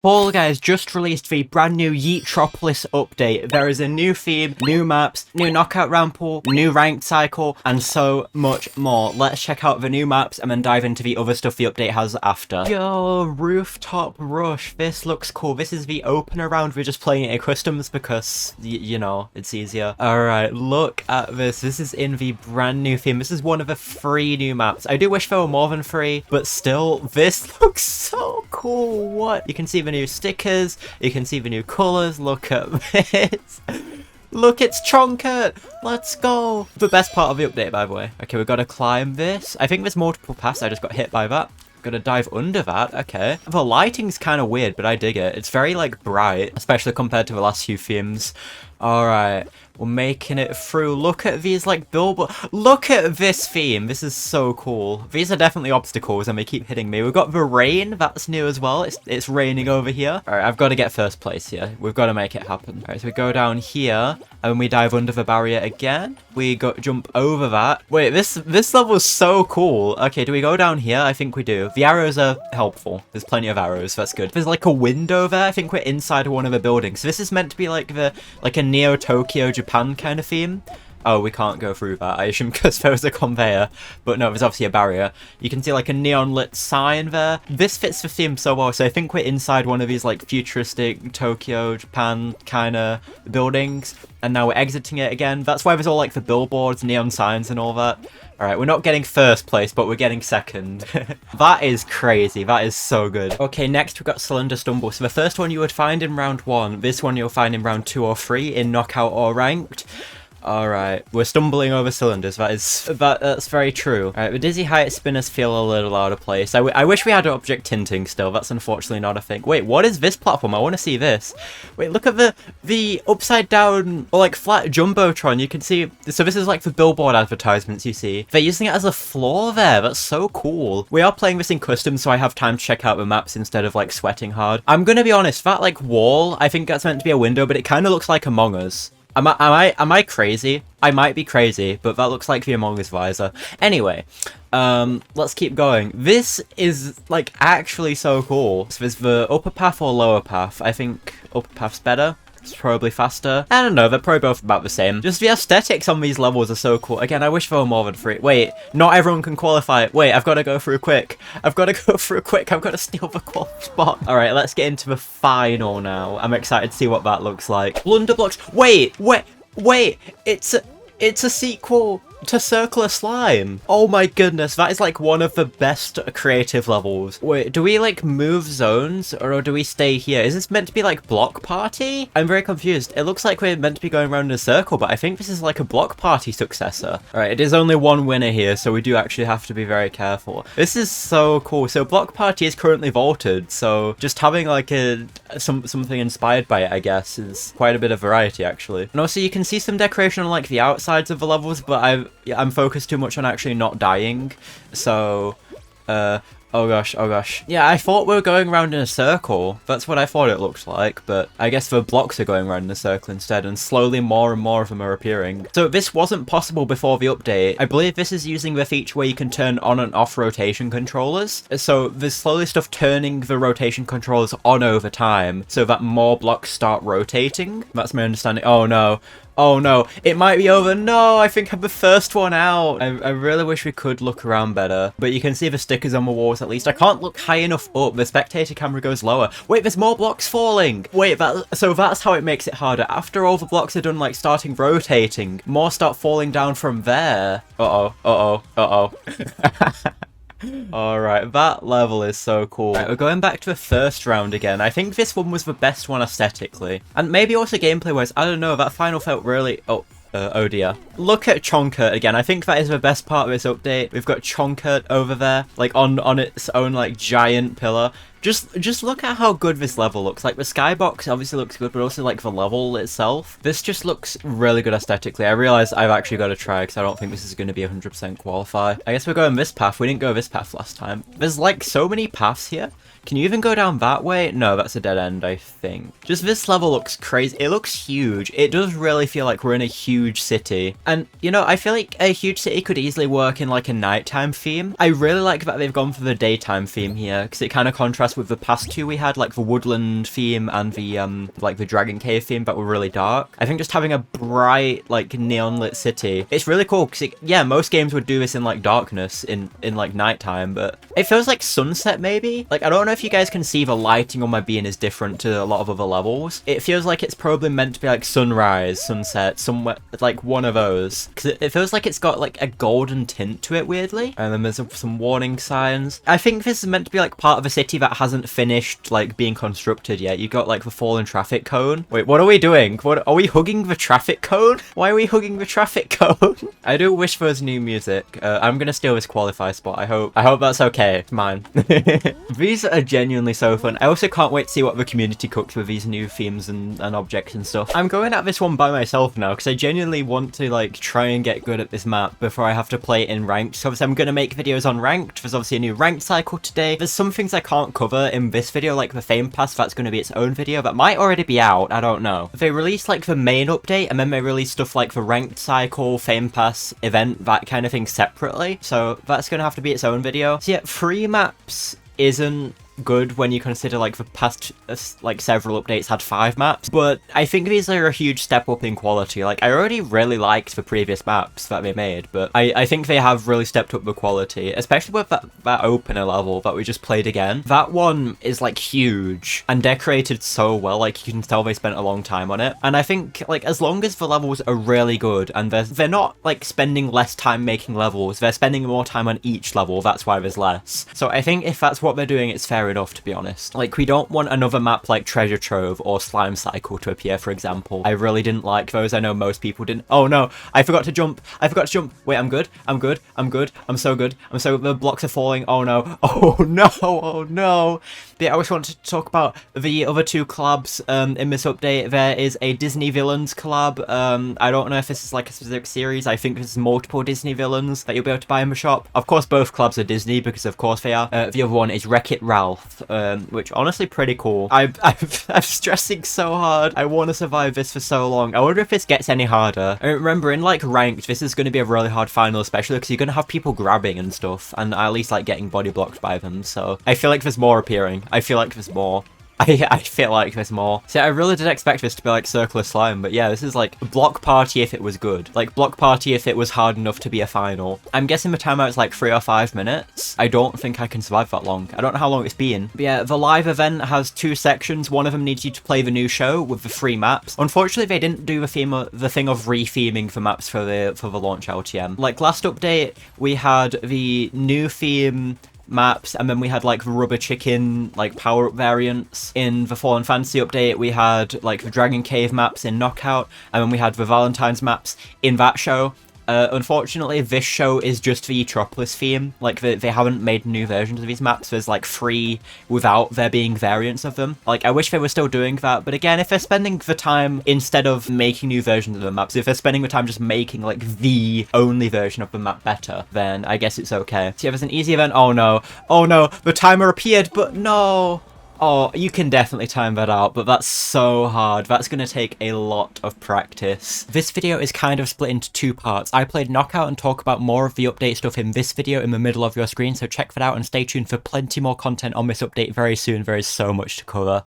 Fall Guys just released the brand new Yeetropolis update. There is a new theme, new maps, new knockout round pool, new ranked cycle, and so much more. Let's check out the new maps and then dive into the other stuff the update has after. Yo, Rooftop Rush. This looks cool. This is the opener round. We're just playing it in customs because, you know, it's easier. Alright, look at this. This is in the brand new theme. This is one of the 3 new maps. I do wish there were more than 3, but still, this looks so cool. What? You can see the new stickers, you can see the new colors. Look at this. Look, it's CHONKERT. Let's go. The best part of the update, by the way. Okay, we've got to climb this. I think there's multiple paths. I just got hit by that. Gotta dive under that. Okay, the lighting's kind of weird, but I dig it. It's very like bright, especially compared to the last few themes. All right, we're making it through. Look at these like billboard. Look at this theme. This is so cool. These are definitely obstacles and they keep hitting me. We've got the rain. That's new as well. It's raining over here. All right, I've got to get first place here. We've got to make it happen. All right, so we go down here and we dive under the barrier again. We jump over that. Wait, this level is so cool. Okay, do we go down here? I think we do. The arrows are helpful. There's plenty of arrows. That's good. There's like a window there. I think we're inside one of the buildings. So this is meant to be like a Neo Tokyo Japan kind of theme. Oh, we can't go through that, I assume, because there was a conveyor. But no, there's obviously a barrier. You can see like a neon lit sign there. This fits the theme so well. So I think we're inside one of these like futuristic Tokyo, Japan kind of buildings. And now we're exiting it again. That's why there's all like the billboards, neon signs and all that. All right, we're not getting first place, but we're getting second. That is crazy. That is so good. Okay, next we've got Cylinder Stumble. So the first one you would find in round 1. This one you'll find in round 2 or 3 in knockout or ranked. Alright, we're stumbling over cylinders. That's very true. Alright, the dizzy height spinners feel a little out of place. I wish we had object tinting still. That's unfortunately not a thing. Wait, what is this platform? I want to see this. Wait, look at the upside down or like flat jumbotron. You can see, so this is like the billboard advertisements you see. They're using it as a floor there. That's so cool. We are playing this in custom, so I have time to check out the maps instead of like sweating hard. I'm gonna be honest, that like wall, I think that's meant to be a window, but it kind of looks like Among Us. Am I crazy? I might be crazy, but that looks like the Among Us visor. Anyway, let's keep going. This is like actually so cool. So there's the upper path or lower path. I think upper path's better. It's probably faster. I don't know, they're probably both about the same. Just the aesthetics on these levels are so cool. Again, I wish there were more than 3. Wait, not everyone can qualify. Wait, I've got to go through quick. I've got to go through quick. I've got to steal the qual spot. All right, let's get into the final now. I'm excited to see what that looks like. Blunderblocks. Wait, it's a sequel to Circular Slime. Oh my goodness, that is like one of the best creative levels. Wait, do we like move zones or do we stay here? Is this meant to be like Block Party? I'm very confused. It looks like we're meant to be going around in a circle, but I think this is like a Block Party successor. All right, it is only one winner here, so we do actually have to be very careful. This is so cool. So Block Party is currently vaulted, so just having like something inspired by it, I guess, is quite a bit of variety actually. And also you can see some decoration on like the outsides of the levels, but I'm focused too much on actually not dying, so oh gosh. Yeah, I thought we were going around in a circle. That's what I thought it looked like, but I guess the blocks are going around in a circle instead, and slowly more and more of them are appearing. So this wasn't possible before the update. I believe this is using the feature where you can turn on and off rotation controllers. So there's slowly stuff turning the rotation controllers on over time, so that more blocks start rotating. That's my understanding. Oh no. Oh no, it might be over. No, I think I'm the first one out. I really wish we could look around better. But you can see the stickers on the walls at least. I can't look high enough up. The spectator camera goes lower. Wait, there's more blocks falling. Wait, so that's how it makes it harder. After all the blocks are done, like starting rotating, more start falling down from there. Uh-oh. Alright, that level is so cool. Right, we're going back to the first round again. I think this one was the best one aesthetically. And maybe also gameplay-wise, I don't know, that final felt really... Oh dear. Look at CHONKERT again. I think that is the best part of this update. We've got CHONKERT over there, like on its own like giant pillar. Just look at how good this level looks. Like the skybox obviously looks good, but also like the level itself. This just looks really good aesthetically. I realize I've actually got to try because I don't think this is going to be 100% qualify. I guess we're going this path. We didn't go this path last time. There's like so many paths here. Can you even go down that way? No, that's a dead end, I think. Just this level looks crazy. It looks huge. It does really feel like we're in a huge city. And, you know, I feel like a huge city could easily work in like a nighttime theme. I really like that they've gone for the daytime theme here, because it kind of contrasts with the past two we had, like the woodland theme and the, like the Dragon Cave theme that were really dark. I think just having a bright, like neon lit city, it's really cool, because yeah, most games would do this in like darkness, in like nighttime, but it feels like sunset maybe? Like, I don't know if you guys can see the lighting on my being is different to a lot of other levels. It feels like it's probably meant to be like sunrise, sunset, somewhere, like one of those. Because it feels like it's got like a golden tint to it, weirdly. And then there's some warning signs. I think this is meant to be like part of a city that hasn't finished like being constructed yet. You got like the fallen traffic cone. Wait, what are we doing? What are we hugging the traffic cone? Why are we hugging the traffic cone? I do wish there was new music. I'm gonna steal this qualify spot. I hope that's okay. It's mine. These are genuinely so fun. I also can't wait to see what the community cooks with these new themes and objects and stuff. I'm going at this one by myself now because I genuinely want to like try and get good at this map before I have to play it in ranked. So obviously I'm going to make videos on ranked. There's obviously a new ranked cycle today. There's some things I can't cover in this video, like the Fame Pass. That's going to be its own video. That might already be out. I don't know. They released like the main update and then they released stuff like the ranked cycle, Fame Pass, event, that kind of thing separately. So that's going to have to be its own video. So yeah, free maps isn't good when you consider like the past like several updates had 5 maps, but I think these are a huge step up in quality. Like, I already really liked the previous maps that they made, but I think they have really stepped up the quality, especially with that opener level that we just played again. That one is like huge and decorated so well, like you can tell they spent a long time on it. And I think like as long as the levels are really good and they're not like spending less time making levels, they're spending more time on each level, that's why there's less. So I think if that's what they're doing, it's fair enough, to be honest. Like, we don't want another map like Treasure Trove or Slime Cycle to appear, for example. I really didn't like those. I know most people didn't. Oh no, I forgot to jump. Wait, I'm good. I'm so good. The blocks are falling. Oh no. Oh no. Oh no. But yeah, I just want to talk about the other 2 collabs in this update. There is a Disney Villains collab. I don't know if this is like a specific series. I think there's multiple Disney villains that you'll be able to buy in the shop. Of course, both collabs are Disney, because of course they are. The other one is Wreck-It Ralph, which honestly pretty cool. I'm stressing so hard. I want to survive this for so long. I wonder if this gets any harder. I remember in like ranked, this is going to be a really hard final, especially because you're going to have people grabbing and stuff, and at least like getting body blocked by them. So I feel like there's more appearing. I feel like there's more. I feel like there's more. See, I really did expect this to be like Circle of Slime, but yeah, this is like Block Party if it was good. Like Block Party if it was hard enough to be a final. I'm guessing the timeout's like 3 or 5 minutes. I don't think I can survive that long. I don't know how long it's been. But yeah, the live event has 2 sections. One of them needs you to play the new show with the 3 maps. Unfortunately, they didn't do the thing of re-theming the maps for the launch LTM. Like last update, we had the new theme maps, and then we had like the rubber chicken like power-up variants. In the Fallen Fantasy update, we had like the Dragon Cave maps in Knockout, and then we had the Valentine's maps in that show. Unfortunately, this show is just the Yeetropolis theme. Like, they haven't made new versions of these maps. There's like 3 without there being variants of them. Like, I wish they were still doing that, but again, if they're spending the time, instead of making new versions of the maps, if they're spending the time just making like the only version of the map better, then I guess it's okay. So yeah, there's an easy event. Oh no, the timer appeared, but no. Oh, you can definitely time that out, but that's so hard. That's going to take a lot of practice. This video is kind of split into 2 parts. I played Knockout and talk about more of the update stuff in this video in the middle of your screen, so check that out and stay tuned for plenty more content on this update very soon. There is so much to cover.